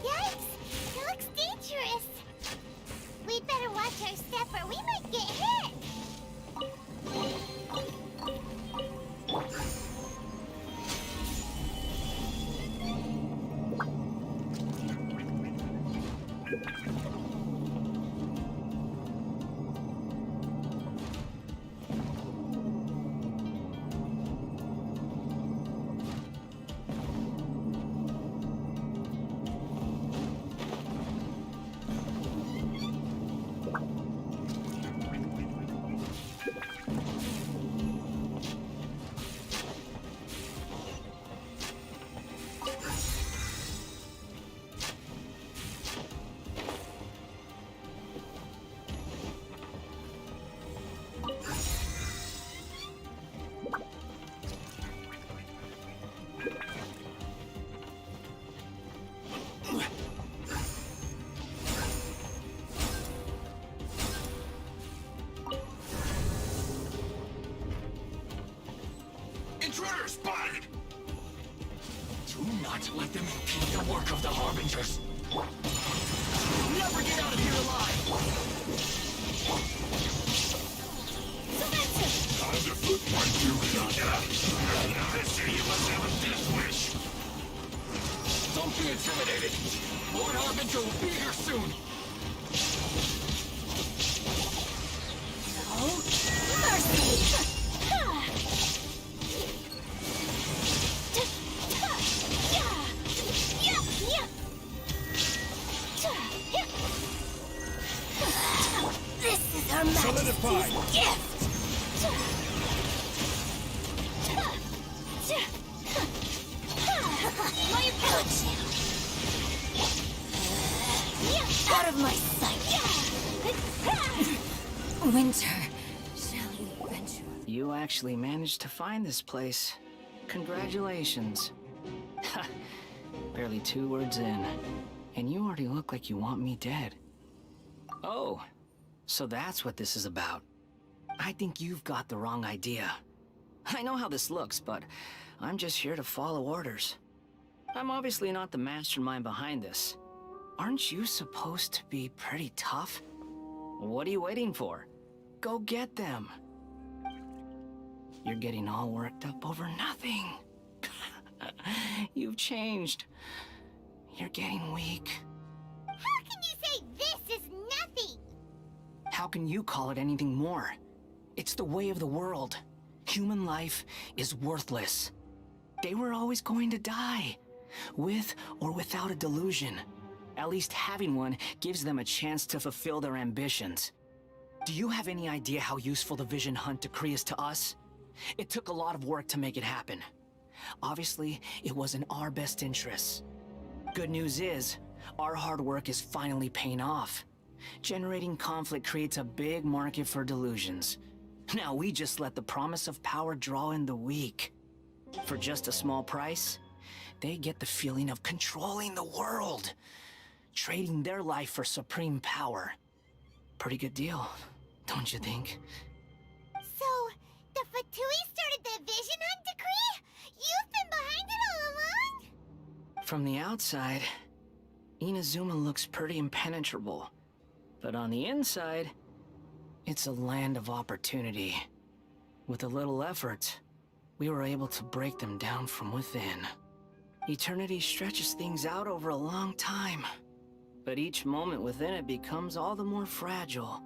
Speaker 1: Yikes! It looks dangerous. We'd better watch our step or we might get hit.
Speaker 10: Intruder spotted! Do not let them impede the work of the Harbingers. You'll never get out of here alive! Time to flip my fury. This city must have a death wish. Don't be intimidated. Lord Harbinger will be here soon.
Speaker 3: Mercy!
Speaker 10: Solidified.
Speaker 3: My approach! Out of my sight! Winter, shall you venture?
Speaker 7: You actually managed to find this place. Congratulations. Barely 2 words in, and you already look like you want me dead. Oh, so that's what this is about. I think you've got the wrong idea. I know how this looks, but I'm just here to follow orders. I'm obviously not the mastermind behind this. Aren't you supposed to be pretty tough? What are you waiting for? Go get them. You're getting all worked up over nothing. You've changed. You're getting weak.
Speaker 1: How can you say this is nothing?
Speaker 7: How can you call it anything more? It's the way of the world. Human life is worthless. They were always going to die, with or without a delusion. At least having one gives them a chance to fulfill their ambitions. Do you have any idea how useful the Vision Hunt decree is to us? It took a lot of work to make it happen. Obviously, it was in our best interests. Good news is, our hard work is finally paying off. Generating conflict creates a big market for delusions. Now we just let the promise of power draw in the weak. For just a small price, they get the feeling of controlling the world, trading their life for supreme power. Pretty good deal, don't you think?
Speaker 1: So, the Fatui started the Vision Hunt decree? You've been behind it all along?
Speaker 7: From the outside, Inazuma looks pretty impenetrable. But on the inside, it's a land of opportunity. With a little effort, we were able to break them down from within. Eternity stretches things out over a long time, but each moment within it becomes all the more fragile.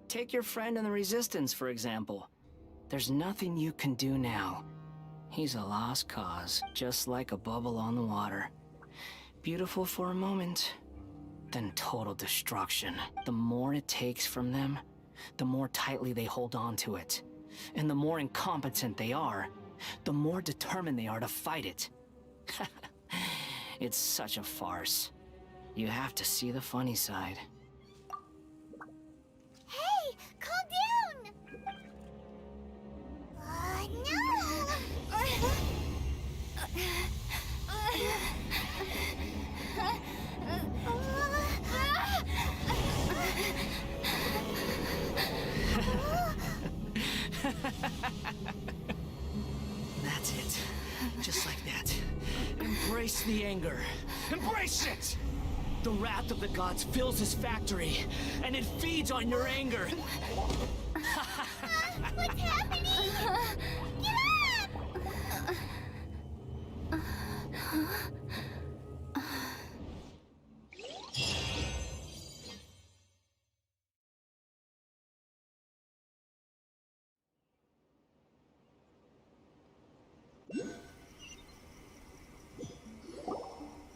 Speaker 7: Take your friend in the Resistance, for example. There's nothing you can do now. He's a lost cause, just like a bubble on the water. Beautiful for a moment, then total destruction. The more it takes from them, the more tightly they hold on to it. And the more incompetent they are, the more determined they are to fight it. It's such a farce. You have to see the funny side.
Speaker 1: Hey, calm down!
Speaker 7: That's it. Just like that. Embrace the anger. Embrace it! The wrath of the gods fills his factory, and it feeds on your anger.
Speaker 1: What's happening? Get up!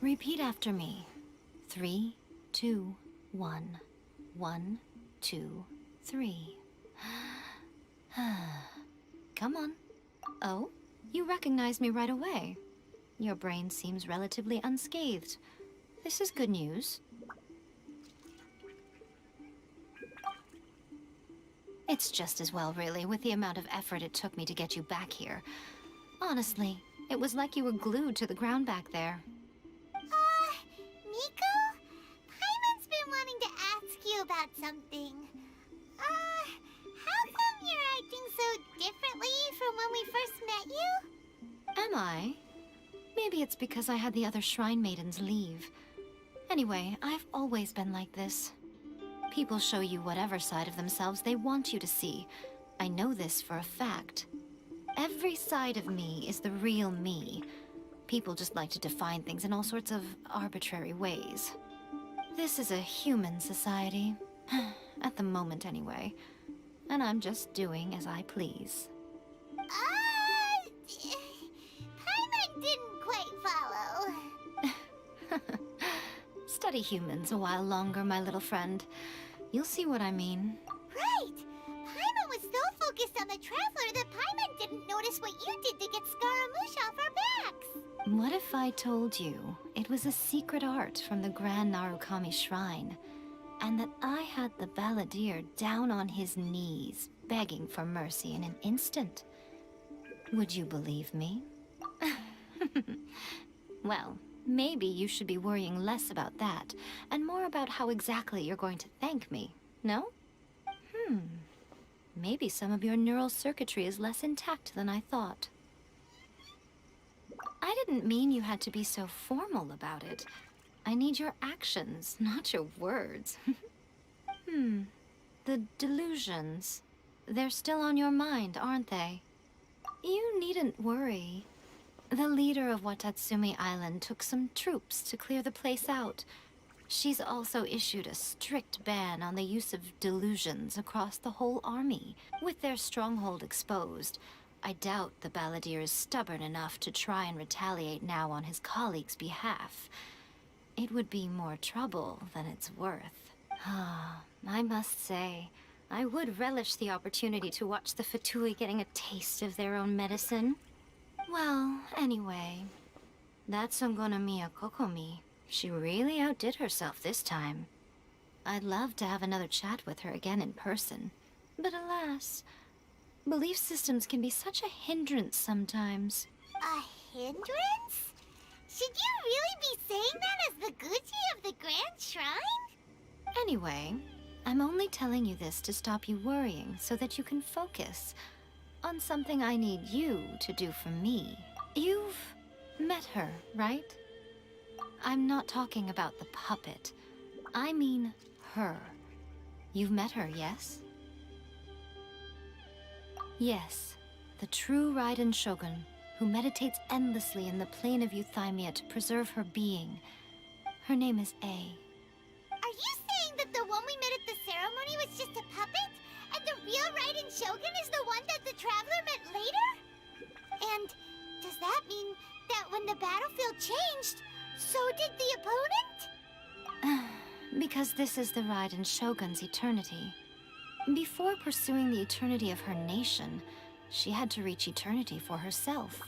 Speaker 3: Repeat after me. 3, 2, 1. 1, 2, 3. Come on. Oh, you recognize me right away. Your brain seems relatively unscathed. This is good news. It's just as well, really, with the amount of effort it took me to get you back here. Honestly, it was like you were glued to the ground back there.
Speaker 1: Miko? Paimon's been wanting to ask you about something. How come you're acting so differently from when we first met you?
Speaker 3: Am I? Maybe it's because I had the other Shrine Maidens leave. Anyway, I've always been like this. People show you whatever side of themselves they want you to see. I know this for a fact. Every side of me is the real me. People just like to define things in all sorts of arbitrary ways. This is a human society. At the moment, anyway. And I'm just doing as I please.
Speaker 1: Paimon didn't quite follow.
Speaker 3: Study humans a while longer, my little friend. You'll see what I mean.
Speaker 1: Right! Paimon was so focused on the Traveler that Paimon didn't notice what you did to get Scaramouche off our backs!
Speaker 3: What if I told you it was a secret art from the Grand Narukami Shrine, and that I had the balladeer down on his knees, begging for mercy in an instant? Would you believe me? Well, maybe you should be worrying less about that, and more about how exactly you're going to thank me, no? Maybe some of your neural circuitry is less intact than I thought. I didn't mean you had to be so formal about it. I need your actions, not your words. The delusions. They're still on your mind, aren't they? You needn't worry. The leader of Watatsumi Island took some troops to clear the place out. She's also issued a strict ban on the use of delusions across the whole army. With their stronghold exposed, I doubt the balladeer is stubborn enough to try and retaliate now on his colleagues' behalf. It would be more trouble than it's worth. I must say, I would relish the opportunity to watch the Fatui getting a taste of their own medicine. Well, anyway, that Songonomiya Kokomi, she really outdid herself this time. I'd love to have another chat with her again in person, but alas, belief systems can be such a hindrance sometimes.
Speaker 1: A hindrance? Should you really be saying that as the Gucci of the Grand Shrine?
Speaker 3: Anyway, I'm only telling you this to stop you worrying so that you can focus on something I need you to do for me. You've met her, right? I'm not talking about the puppet. I mean her. You've met her, yes? Yes, the true Raiden Shogun, who meditates endlessly in the plane of Euthymia to preserve her being. Her name is A.
Speaker 1: Are you saying that the one we met at the ceremony was just a puppet? And the real Raiden Shogun is the one that the Traveler met later? And does that mean that when the battlefield changed, so did the opponent?
Speaker 3: Because this is the Raiden Shogun's eternity. Before pursuing the eternity of her nation, she had to reach eternity for herself.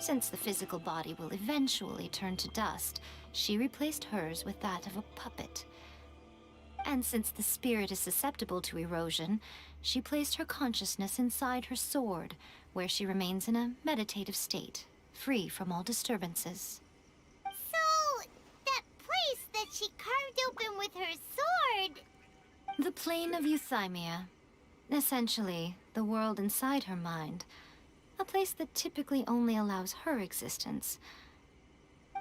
Speaker 3: Since the physical body will eventually turn to dust, she replaced hers with that of a puppet. And since the spirit is susceptible to erosion, she placed her consciousness inside her sword, where she remains in a meditative state, free from all disturbances.
Speaker 1: So, that place that she carved open with her sword...
Speaker 3: The plane of Euthymia. Essentially, the world inside her mind. A place that typically only allows her existence.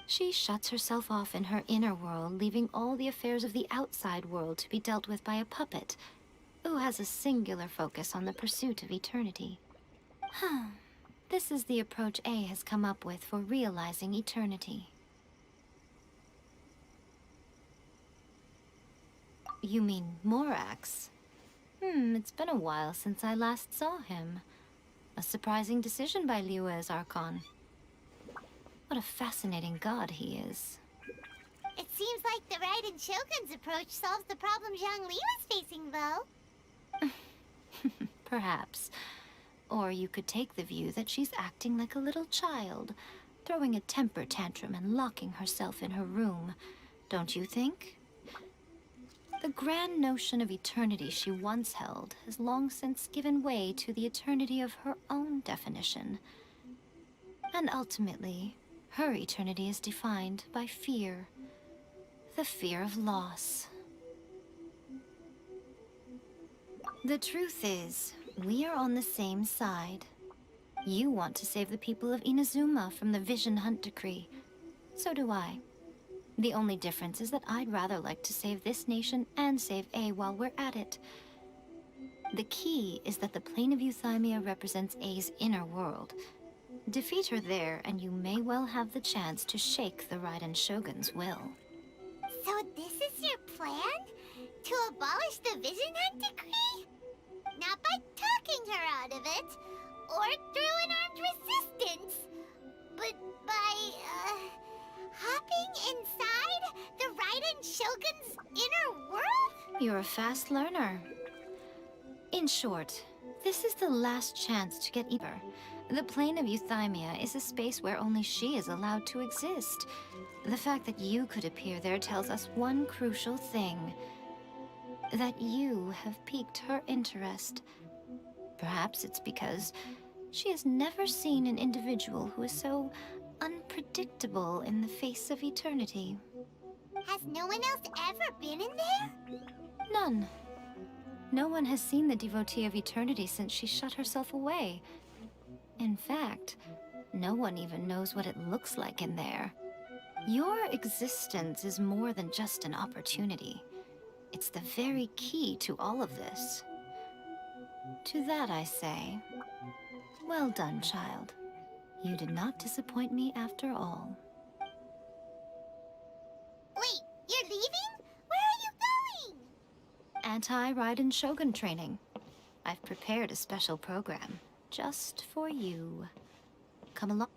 Speaker 3: She shuts herself off in her inner world, leaving all the affairs of the outside world to be dealt with by a puppet, who has a singular focus on the pursuit of eternity. This is the approach A has come up with for realizing eternity. You mean Morax? It's been a while since I last saw him. A surprising decision by Liyue's Archon. What a fascinating god he is.
Speaker 1: It seems like the Raiden Shogun's approach solves the problem Zhang Li was facing, though.
Speaker 3: Perhaps. Or you could take the view that she's acting like a little child, throwing a temper tantrum and locking herself in her room. Don't you think? The grand notion of eternity she once held has long since given way to the eternity of her own definition. And ultimately, her eternity is defined by fear. The fear of loss. The truth is, we are on the same side. You want to save the people of Inazuma from the Vision Hunt Decree. So do I. The only difference is that I'd rather like to save this nation and save A while we're at it. The key is that the plane of Euthymia represents A's inner world. Defeat her there, and you may well have the chance to shake the Raiden Shogun's will.
Speaker 1: So this is your plan? To abolish the Vision Hunt Decree? Not by talking her out of it, or through an armed resistance, but by, hopping inside the Raiden Shogun's inner world?
Speaker 3: You're a fast learner. In short, this is the last chance to get either. The plane of Euthymia is a space where only she is allowed to exist. The fact that you could appear there tells us one crucial thing. That you have piqued her interest. Perhaps it's because she has never seen an individual who is so unpredictable in the face of eternity.
Speaker 1: Has no one else ever been in there?
Speaker 3: None. No one has seen the devotee of eternity since she shut herself away. In fact, no one even knows what it looks like in there. Your existence is more than just an opportunity. It's the very key to all of this. To that I say, well done, child. You did not disappoint me after all.
Speaker 1: Wait, you're leaving? Where are you going?
Speaker 3: Anti-Raiden Shogun training. I've prepared a special program just for you. Come along.